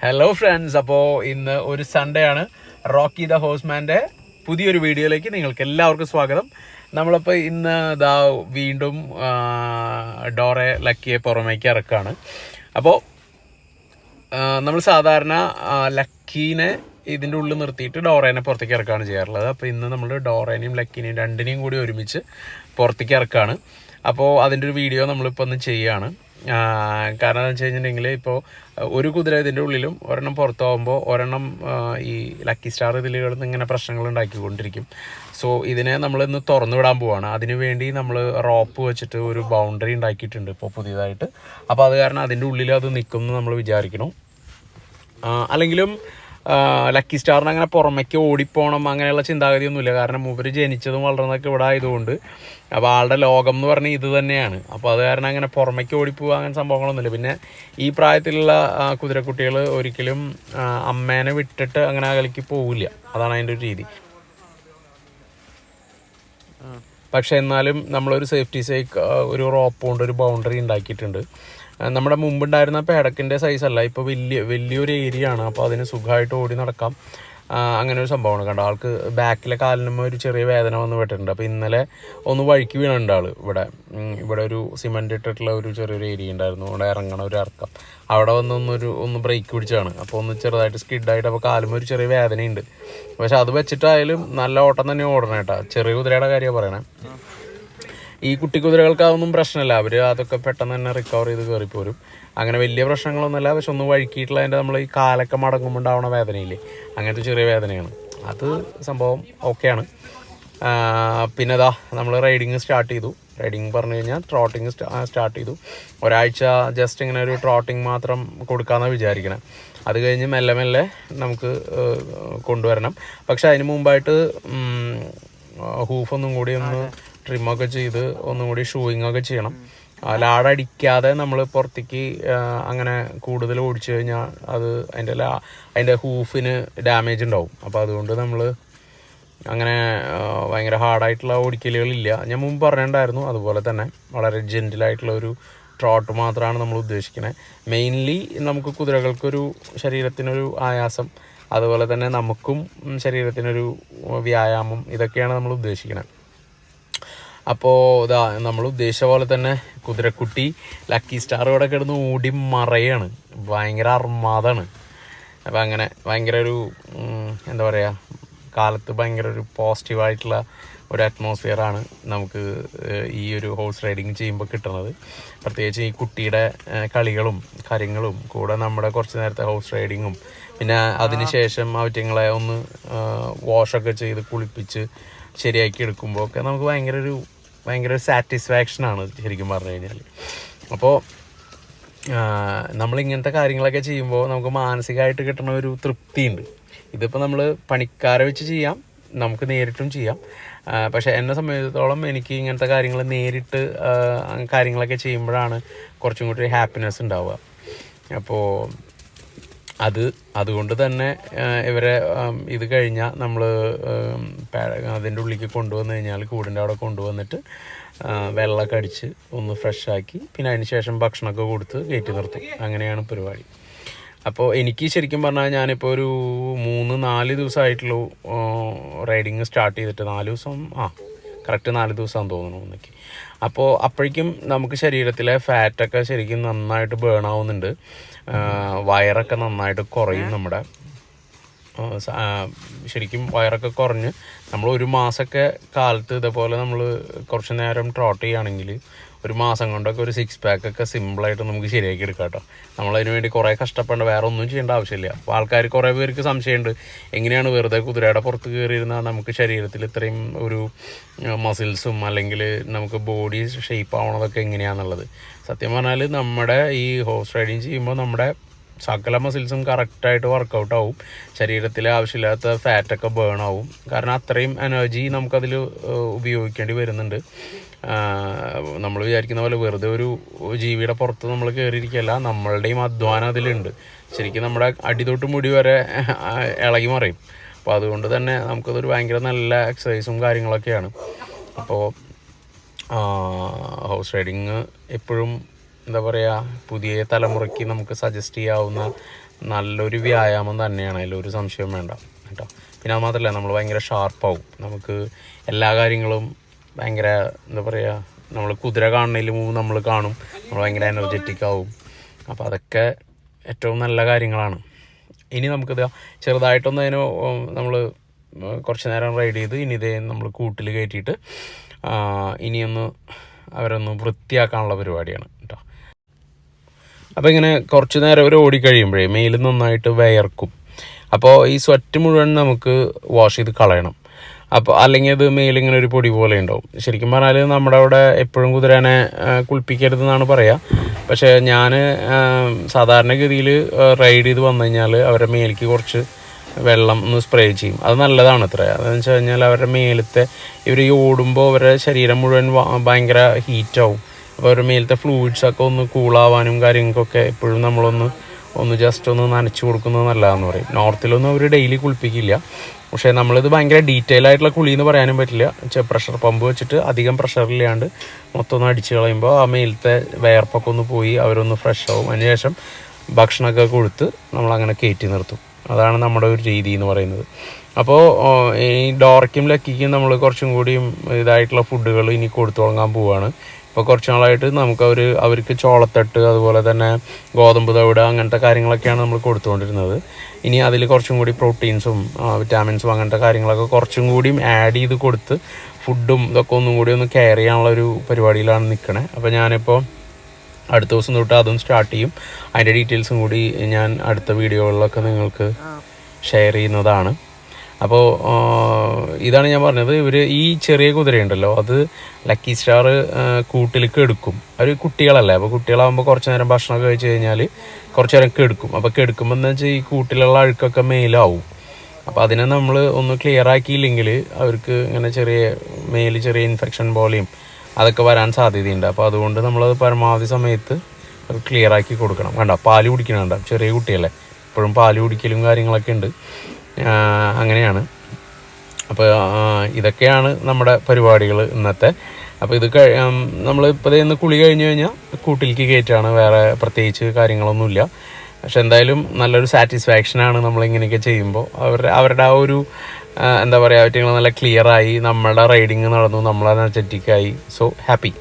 Hello friends, അപ്പോൾ ഇന്ന് ഒരു സൺഡേ ആണ്. റോക്കി ദ ഹോഴ്സ്മാൻ്റെ പുതിയൊരു വീഡിയോയിലേക്ക് നിങ്ങൾക്ക് എല്ലാവർക്കും സ്വാഗതം. നമ്മളിപ്പോൾ ഇന്ന് വീണ്ടും ഡോറെ ലക്കിയെ പുറമേക്ക് ഇറക്കുകയാണ്. അപ്പോൾ നമ്മൾ സാധാരണ ലക്കീനെ ഇതിൻ്റെ ഉള്ളിൽ നിർത്തിയിട്ട് ഡോറേനെ പുറത്തേക്ക് ഇറക്കുകയാണ് ചെയ്യാറുള്ളത്. അപ്പോൾ ഇന്ന് നമ്മൾ ഡോറേനെയും ലക്കീനെയും രണ്ടിനെയും കൂടി ഒരുമിച്ച് പുറത്തേക്ക് ഇറക്കുകയാണ്. അപ്പോൾ അതിൻ്റെ ഒരു വീഡിയോ നമ്മളിപ്പോൾ ഒന്ന് ചെയ്യുകയാണ്. കാരണം എന്താണെന്ന് വെച്ച് കഴിഞ്ഞിട്ടുണ്ടെങ്കിൽ ഇപ്പോൾ ഒരു കുതിര ഇതിൻ്റെ ഉള്ളിലും ഒരെണ്ണം പുറത്തു പോകുമ്പോൾ ഒരെണ്ണം ഈ ലക്കി സ്റ്റാർ ഇതിൽ കിടന്ന് ഇങ്ങനെ പ്രശ്നങ്ങൾ ഉണ്ടാക്കിക്കൊണ്ടിരിക്കും. സോ ഇതിനെ നമ്മളിന്ന് തുറന്നു വിടാൻ പോവുകയാണ്. അതിനു വേണ്ടി നമ്മൾ റോപ്പ് വെച്ചിട്ട് ഒരു ബൗണ്ടറി ഉണ്ടാക്കിയിട്ടുണ്ട് ഇപ്പോൾ പുതിയതായിട്ട്. അപ്പോൾ അത് കാരണം അതിൻ്റെ ഉള്ളിൽ അത് നിൽക്കുമെന്ന് നമ്മൾ വിചാരിക്കണം. അല്ലെങ്കിലും ലക്കി സ്റ്റാറിന് അങ്ങനെ പുറമേക്ക് ഓടിപ്പോണം അങ്ങനെയുള്ള ചിന്താഗതിയൊന്നുമില്ല. കാരണം ഇവർ ജനിച്ചതും വളർന്നതൊക്കെ ഇവിടെ ആയതുകൊണ്ട് അപ്പോൾ ആളുടെ ലോകം എന്ന് പറഞ്ഞാൽ ഇത് തന്നെയാണ്. അപ്പോൾ അത് കാരണം അങ്ങനെ പുറമേക്ക് ഓടിപ്പോവുക അങ്ങനെ സംഭവങ്ങളൊന്നുമില്ല. പിന്നെ ഈ പ്രായത്തിലുള്ള കുതിരക്കുട്ടികൾ ഒരിക്കലും അമ്മേനെ വിട്ടിട്ട് അങ്ങനെ അകലേക്ക് പോവില്ല. അതാണ് അതിൻ്റെ ഒരു രീതി. പക്ഷെ എന്നാലും നമ്മളൊരു സേഫ്റ്റി സേക്ക് ഒരു റോപ്പ് കൊണ്ട് ഒരു ബൗണ്ടറി ഉണ്ടാക്കിയിട്ടുണ്ട്. നമ്മുടെ മുമ്പുണ്ടായിരുന്ന പേടക്കിൻ്റെ സൈസല്ല, ഇപ്പോൾ വലിയൊരു ഏരിയ ആണ്. അപ്പോൾ അതിന് സുഖമായിട്ട് ഓടി നടക്കാം. അങ്ങനെ ഒരു സംഭവമാണ്. കണ്ട ആൾക്ക് ബാക്കിലെ കാലിനും ഒരു ചെറിയ വേദന വന്ന് പെട്ടിട്ടുണ്ട്. അപ്പോൾ ഇന്നലെ ഒന്ന് വഴിക്ക് വീണുണ്ട് ആൾ. ഇവിടെ ഒരു സിമെൻ്റ് ഇട്ടിട്ടുള്ള ഒരു ചെറിയൊരു ഏരിയ ഉണ്ടായിരുന്നു, അവിടെ ഇറങ്ങണ ഒരു ഇറക്കം. അവിടെ ഒന്ന് ബ്രേക്ക് പിടിച്ചാണ്. അപ്പോൾ ഒന്ന് ചെറുതായിട്ട് സ്കിഡായിട്ട് അപ്പോൾ കാലും ഒരു ചെറിയ വേദനയുണ്ട്. പക്ഷെ അത് വെച്ചിട്ടായാലും നല്ല ഓട്ടം തന്നെ ഓടണം കേട്ടോ. ചെറിയ കുതിരയുടെ കാര്യമാണ് പറയണേ. ഈ കുട്ടി കുതിരകൾക്ക് അതൊന്നും പ്രശ്നമില്ല. അവർ അതൊക്കെ പെട്ടെന്ന് തന്നെ റിക്കവർ ചെയ്ത് കയറിപ്പോരും. അങ്ങനെ വലിയ പ്രശ്നങ്ങളൊന്നുമില്ല. പക്ഷെ ഒന്ന് വഴുക്കിയിട്ടുള്ള അതിൻ്റെ നമ്മൾ ഈ കാലൊക്കെ മടങ്ങുമ്പോൾ ഉണ്ടാവുന്ന വേദനയില്ലേ, അങ്ങനത്തെ ചെറിയ വേദനയാണ്. അത് സംഭവം ഓക്കെയാണ്. പിന്നെ നമ്മൾ റൈഡിങ് സ്റ്റാർട്ട് ചെയ്തു. റൈഡിങ് പറഞ്ഞു കഴിഞ്ഞാൽ ട്രോട്ടിങ് സ്റ്റാർട്ട് ചെയ്തു. ഒരാഴ്ച ജസ്റ്റ് ഇങ്ങനെ ഒരു ട്രോട്ടിങ് മാത്രം കൊടുക്കാമെന്നാണ് വിചാരിക്കണേ. അത് കഴിഞ്ഞ് മെല്ലെ മെല്ലെ നമുക്ക് കൊണ്ടുവരണം. പക്ഷെ അതിന് മുമ്പായിട്ട് ഹൂഫൊന്നും കൂടി ഒന്ന് ട്രിമ്മൊക്കെ ചെയ്ത് ഒന്നും കൂടി ഷൂയിങ്ങൊക്കെ ചെയ്യണം. ലാടടിക്കാതെ നമ്മൾ പുറത്തേക്ക് അങ്ങനെ കൂടുതൽ ഓടിച്ചു കഴിഞ്ഞാൽ അത് അതിൻ്റെ ഹൂഫിന് ഡാമേജ് ഉണ്ടാവും. അപ്പോൾ അതുകൊണ്ട് നമ്മൾ അങ്ങനെ ഭയങ്കര ഹാർഡായിട്ടുള്ള ഓടിക്കലുകളില്ല. ഞാൻ മുമ്പ് പറഞ്ഞിട്ടുണ്ടായിരുന്നു. അതുപോലെ തന്നെ വളരെ ജെൻറ്റിലായിട്ടുള്ള ഒരു ട്രോട്ട് മാത്രമാണ് നമ്മൾ ഉദ്ദേശിക്കുന്നത്. മെയിൻലി നമുക്ക് കുതിരകൾക്കൊരു ശരീരത്തിനൊരു ആയാസം, അതുപോലെ തന്നെ നമുക്കും ശരീരത്തിനൊരു വ്യായാമം, ഇതൊക്കെയാണ് നമ്മൾ ഉദ്ദേശിക്കുന്നത്. അപ്പോൾ നമ്മൾ ഉദ്ദേശിച്ച പോലെ തന്നെ കുതിരക്കുട്ടി ലക്കി സ്റ്റാർ ഇവിടെ കിടന്ന് ഓടി മറയാണ്. ഭയങ്കര അർമാദാണ്. അപ്പോൾ അങ്ങനെ ഭയങ്കര ഒരു എന്താ പറയുക, കാലത്ത് ഭയങ്കര ഒരു പോസിറ്റീവായിട്ടുള്ള ഒരു അറ്റ്മോസ്ഫിയറാണ് നമുക്ക് ഈ ഒരു ഹോഴ്സ് റൈഡിങ് ചെയ്യുമ്പോൾ കിട്ടുന്നത്. പ്രത്യേകിച്ച് ഈ കുട്ടിയുടെ കളികളും കാര്യങ്ങളും കൂടെ നമ്മുടെ കുറച്ച് നേരത്തെ ഹോഴ്സ് റൈഡിങ്ങും പിന്നെ അതിന് ശേഷം അവറ്റങ്ങളെ ഒന്ന് വാഷൊക്കെ ചെയ്ത് കുളിപ്പിച്ച് ശരിയാക്കി എടുക്കുമ്പോൾ ഒക്കെ നമുക്ക് ഭയങ്കര സാറ്റിസ്ഫാക്ഷനാണ് ശരിക്കും പറഞ്ഞു കഴിഞ്ഞാൽ. അപ്പോൾ നമ്മളിങ്ങനത്തെ കാര്യങ്ങളൊക്കെ ചെയ്യുമ്പോൾ നമുക്ക് മാനസികമായിട്ട് കിട്ടുന്ന ഒരു തൃപ്തിയുണ്ട്. ഇതിപ്പോൾ നമ്മൾ പണിക്കാരെ വെച്ച് ചെയ്യാം, നമുക്ക് നേരിട്ടും ചെയ്യാം. പക്ഷേ എന്നെ സംബന്ധിച്ചിടത്തോളം എനിക്ക് ഇങ്ങനത്തെ കാര്യങ്ങൾ നേരിട്ട് കാര്യങ്ങളൊക്കെ ചെയ്യുമ്പോഴാണ് കുറച്ചും കൂടി ഹാപ്പിനെസ് ഉണ്ടാവുക. അപ്പോൾ അതുകൊണ്ട് തന്നെ ഇവരെ ഇത് കഴിഞ്ഞാൽ നമ്മൾ അതിൻ്റെ ഉള്ളിലേക്ക് കൊണ്ടുവന്നു കഴിഞ്ഞാൽ കൂടിൻ്റെ അവിടെ കൊണ്ടുവന്നിട്ട് വെള്ളമൊക്കെ അടിച്ച് ഒന്ന് ഫ്രഷാക്കി പിന്നെ അതിന് ശേഷം ഭക്ഷണമൊക്കെ കൊടുത്ത് കയറ്റി നിർത്തും. അങ്ങനെയാണ് പരിപാടി. അപ്പോൾ എനിക്ക് ശരിക്കും പറഞ്ഞാൽ ഞാനിപ്പോൾ ഒരു 3-4 ദിവസമായിട്ടുള്ളൂ റൈഡിങ് സ്റ്റാർട്ട് ചെയ്തിട്ട്. 4 ദിവസം കറക്റ്റ് 4 ദിവസമാണെന്ന് തോന്നുന്നു ഒന്നൊക്കെ. അപ്പോൾ അപ്പോഴേക്കും നമുക്ക് ശരീരത്തിലെ ഫാറ്റൊക്കെ ശരിക്കും നന്നായിട്ട് ബേൺ ആവുന്നുണ്ട്. വയറൊക്കെ നന്നായിട്ട് കുറയും. നമ്മുടെ ശരിക്കും വയറൊക്കെ കുറഞ്ഞ് നമ്മൾ ഒരു മാസമൊക്കെ കാലത്ത് ഇതേപോലെ നമ്മൾ കുറച്ച് നേരം ട്രോട്ട് ചെയ്യുകയാണെങ്കിൽ ഒരു മാസം കൊണ്ടൊക്കെ ഒരു 6 പാക്കൊക്കെ സിമ്പിളായിട്ട് നമുക്ക് ശരിയാക്കി എടുക്കാം കേട്ടോ. നമ്മളതിന് വേണ്ടി കുറേ കഷ്ടപ്പെടേണ്ട, വേറെ ഒന്നും ചെയ്യേണ്ട ആവശ്യമില്ല. അപ്പോൾ ആൾക്കാർ കുറേ പേർക്ക് സംശയമുണ്ട്, എങ്ങനെയാണ് വെറുതെ കുതിരയുടെ പുറത്ത് കയറിയിരുന്നാൽ നമുക്ക് ശരീരത്തിൽ ഇത്രയും ഒരു മസിൽസും അല്ലെങ്കിൽ നമുക്ക് ബോഡി ഷേപ്പ് ആവണതൊക്കെ എങ്ങനെയാണെന്നുള്ളത്. സത്യം പറഞ്ഞാൽ നമ്മുടെ ഈ ഹോഴ്സ് റൈഡിങ് ചെയ്യുമ്പോൾ നമ്മുടെ സകല മസിൽസും കറക്റ്റായിട്ട് വർക്കൗട്ട് ആവും. ശരീരത്തിലെ ആവശ്യമില്ലാത്ത ഫാറ്റൊക്കെ ബേൺ ആവും. കാരണം അത്രയും എനർജി നമുക്കതിൽ ഉപയോഗിക്കേണ്ടി വരുന്നുണ്ട്. നമ്മൾ വിചാരിക്കുന്ന പോലെ വെറുതെ ഒരു ജീവിയുടെ പുറത്ത് നമ്മൾ കയറിയിരിക്കുകയല്ല, നമ്മളുടെയും അധ്വാനം അതിലുണ്ട്. ശരിക്കും നമ്മുടെ അടിതൊട്ട് മുടി വരെ ഇളകി മറിയും. അപ്പോൾ അതുകൊണ്ട് തന്നെ നമുക്കതൊരു ഭയങ്കര നല്ല എക്സസൈസും കാര്യങ്ങളൊക്കെയാണ്. അപ്പോൾ ഹോഴ്സ് റൈഡിങ് എപ്പോഴും എന്താ പറയുക, പുതിയ തലമുറയ്ക്ക് നമുക്ക് സജസ്റ്റ് ചെയ്യാവുന്ന നല്ലൊരു വ്യായാമം തന്നെയാണ്, അതിലൊരു സംശയം വേണ്ട കേട്ടോ. പിന്നെ അത് മാത്രമല്ല, നമ്മൾ ഭയങ്കര ഷാർപ്പാവും, നമുക്ക് എല്ലാ കാര്യങ്ങളും ഭയങ്കര എന്താ പറയുക, നമ്മൾ കുതിര കാണുന്നതിന് മുമ്പ് നമ്മൾ കാണും, നമ്മൾ ഭയങ്കര എനർജറ്റിക് ആവും. അപ്പോൾ അതൊക്കെ ഏറ്റവും നല്ല കാര്യങ്ങളാണ്. ഇനി നമുക്കിത് ചെറുതായിട്ടൊന്ന് അതിന് നമ്മൾ കുറച്ച് നേരം റൈഡ് ചെയ്ത് ഇനി ഇതേ നമ്മൾ കൂട്ടിൽ കയറ്റിയിട്ട് ഇനിയൊന്ന് അവരൊന്ന് വൃത്തിയാക്കാനുള്ള പരിപാടിയാണ് കേട്ടോ. അപ്പോൾ ഇങ്ങനെ കുറച്ച് നേരം അവർ ഓടിക്കഴിയുമ്പോഴേ മെയിൽ നന്നായിട്ട് വിയർക്കും. അപ്പോൾ ഈ സ്വെറ്റ് മുഴുവൻ നമുക്ക് വാഷ് ചെയ്ത് കളയണം. അപ്പോൾ അല്ലെങ്കിൽ അത് മെയിലിങ്ങനെ ഒരു പൊടി പോലെ ഉണ്ടാവും. ശരിക്കും പറഞ്ഞാൽ നമ്മുടെ അവിടെ എപ്പോഴും കുതിരേനെ കുളിപ്പിക്കരുതെന്നാണ് പറയുക. പക്ഷേ ഞാൻ സാധാരണഗതിയിൽ റൈഡ് ചെയ്ത് വന്നു കഴിഞ്ഞാൽ അവരുടെ മേലേക്ക് കുറച്ച് വെള്ളം ഒന്ന് സ്പ്രേ ചെയ്യും. അത് നല്ലതാണ് അത്ര. അതെന്ന് വെച്ച് കഴിഞ്ഞാൽ അവരുടെ മേലത്തെ ഇവർ ഈ ഓടുമ്പോൾ അവരുടെ ശരീരം മുഴുവൻ ഭയങ്കര ഹീറ്റാവും. അപ്പോൾ അവരുടെ മേലത്തെ ഫ്ലൂയിഡ്സൊക്കെ ഒന്ന് കൂളാവാനും കാര്യങ്ങൾക്കൊക്കെ എപ്പോഴും നമ്മളൊന്ന് ജസ്റ്റ് ഒന്ന് നനച്ച് കൊടുക്കുന്നത് നല്ലതാണെന്ന് പറയും. നോർത്തിലൊന്നും അവർ ഡെയിലി കുളിപ്പിക്കില്ല. പക്ഷേ നമ്മളിത് ഭയങ്കര ഡീറ്റെയിൽ ആയിട്ടുള്ള കുളി എന്ന് പറയാനും പറ്റില്ല. പ്രഷർ പമ്പ് വെച്ചിട്ട് അധികം പ്രഷറില്ലാണ്ട് മൊത്തം ഒന്ന് അടിച്ച് കളയുമ്പോൾ ആ മേലത്തെ വയർപ്പൊക്കെ ഒന്ന് പോയി അവരൊന്ന് ഫ്രഷ് ആവും. അതിനുശേഷം ഭക്ഷണമൊക്കെ കൊടുത്ത് നമ്മളങ്ങനെ കയറ്റി നിർത്തും. അതാണ് നമ്മുടെ ഒരു രീതി എന്ന് പറയുന്നത്. അപ്പോൾ ഈ ഡോറയ്ക്കും ലക്കിക്കും നമ്മൾ കുറച്ചും കൂടിയും ഇതായിട്ടുള്ള ഫുഡുകൾ ഇനി കൊടുത്തു തുടങ്ങാൻ പോവുകയാണ്. ഇപ്പോൾ കുറച്ച് നാളായിട്ട് അവർക്ക് ചോളത്തട്ട്, അതുപോലെ തന്നെ ഗോതമ്പ് തവിട്, അങ്ങനത്തെ കാര്യങ്ങളൊക്കെയാണ് നമ്മൾ കൊടുത്തുകൊണ്ടിരുന്നത്. ഇനി അതിൽ കുറച്ചും കൂടി പ്രോട്ടീൻസും വിറ്റാമിൻസും അങ്ങനത്തെ കാര്യങ്ങളൊക്കെ കുറച്ചും കൂടിയും ആഡ് ചെയ്ത് കൊടുത്ത് ഫുഡും ഇതൊക്കെ ഒന്നും കൂടി ഒന്ന് കെയർ ചെയ്യാനുള്ളൊരു പരിപാടിയിലാണ് നിൽക്കണേ. അപ്പോൾ ഞാനിപ്പോൾ അടുത്ത ദിവസം തൊട്ട് അതും സ്റ്റാർട്ട് ചെയ്യും. അതിൻ്റെ ഡീറ്റെയിൽസും കൂടി ഞാൻ അടുത്ത വീഡിയോകളിലൊക്കെ നിങ്ങൾക്ക് ഷെയർ ചെയ്യുന്നതാണ്. അപ്പോൾ ഇതാണ് ഞാൻ പറഞ്ഞത്. ഇവർ ഈ ചെറിയ കുതിരയുണ്ടല്ലോ, അത് ലക്കി സ്റ്റാർ കൂട്ടിലേക്ക് എടുക്കും. അവർ കുട്ടികളല്ലേ, അപ്പോൾ കുട്ടികളാകുമ്പോൾ കുറച്ച് നേരം ഭക്ഷണമൊക്കെ കഴിച്ച് കഴിഞ്ഞാൽ കുറച്ച് നേരം കെടുക്കും. അപ്പോൾ കെടുക്കുമ്പോൾ എന്താ വെച്ചാൽ ഈ കൂട്ടിലുള്ള അഴുക്കൊക്കെ മേലാവും. അപ്പോൾ അതിനെ നമ്മൾ ഒന്ന് ക്ലിയർ ആക്കിയില്ലെങ്കിൽ അവർക്ക് ഇങ്ങനെ ചെറിയ ഇൻഫെക്ഷൻ പോലെയും അതൊക്കെ വരാൻ സാധ്യതയുണ്ട്. അപ്പോൾ അതുകൊണ്ട് നമ്മളത് പരമാവധി സമയത്ത് ക്ലിയർ ആക്കി കൊടുക്കണം. വേണ്ട, പാല് കുടിക്കണണ്ട, ചെറിയ കുട്ടിയല്ലേ, ഇപ്പോഴും പാല് കുടിക്കലും കാര്യങ്ങളൊക്കെ ഉണ്ട്. അങ്ങനെയാണ്. അപ്പോൾ ഇതൊക്കെയാണ് നമ്മുടെ പരിപാടികൾ ഇന്നത്തെ. അപ്പോൾ ഇത് നമ്മളിപ്പോൾ ഇന്ന് കുളി കഴിഞ്ഞ് കഴിഞ്ഞാൽ കൂട്ടിലേക്ക് കയറ്റാണ്, വേറെ പ്രത്യേകിച്ച് കാര്യങ്ങളൊന്നുമില്ല. പക്ഷെ എന്തായാലും നല്ലൊരു സാറ്റിസ്ഫാക്ഷനാണ് നമ്മളിങ്ങനെയൊക്കെ ചെയ്യുമ്പോൾ. അവരുടെ ആ ഒരു എന്താ പറയുക, അവറ്റങ്ങൾ നല്ല ക്ലിയറായി, നമ്മളുടെ റൈഡിങ് നടന്നു, നമ്മൾ എനർജറ്റിക്കായി. So happy.